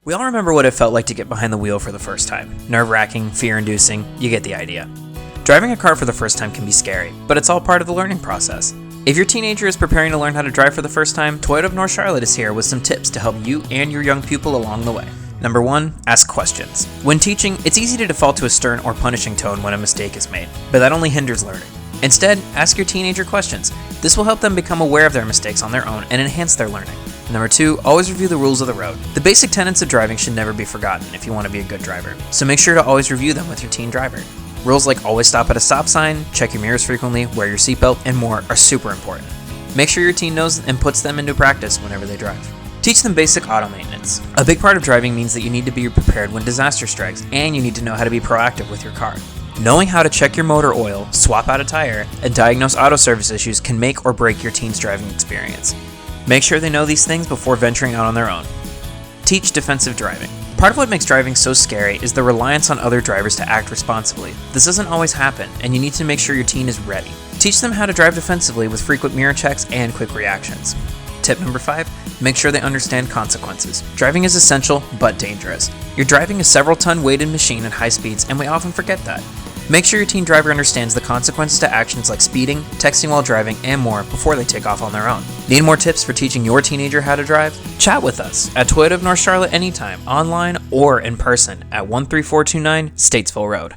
We all remember what it felt like to get behind the wheel for the first time. Nerve-wracking, fear-inducing, you get the idea. Driving a car for the first time can be scary, but it's all part of the learning process. If your teenager is preparing to learn how to drive for the first time, Toyota of North Charlotte is here with some tips to help you and your young pupil along the way. Number 1, ask questions. When teaching, it's easy to default to a stern or punishing tone when a mistake is made, but that only hinders learning. Instead, ask your teenager questions. This will help them become aware of their mistakes on their own and enhance their learning. Number 2, always review the rules of the road. The basic tenets of driving should never be forgotten if you want to be a good driver, so make sure to always review them with your teen driver. Rules like always stop at a stop sign, check your mirrors frequently, wear your seatbelt, and more are super important. Make sure your teen knows and puts them into practice whenever they drive. Teach them basic auto maintenance. A big part of driving means that you need to be prepared when disaster strikes, and you need to know how to be proactive with your car. Knowing how to check your motor oil, swap out a tire, and diagnose auto service issues can make or break your teen's driving experience. Make sure they know these things before venturing out on their own. Teach defensive driving. Part of what makes driving so scary is the reliance on other drivers to act responsibly. This doesn't always happen, and you need to make sure your teen is ready. Teach them how to drive defensively with frequent mirror checks and quick reactions. Tip number 5, make sure they understand consequences. Driving is essential, but dangerous. You're driving a several-ton weighted machine at high speeds, and we often forget that. Make sure your teen driver understands the consequences to actions like speeding, texting while driving, and more before they take off on their own. Need more tips for teaching your teenager how to drive? Chat with us at Toyota of North Charlotte anytime, online or in person at 13429 Statesville Road.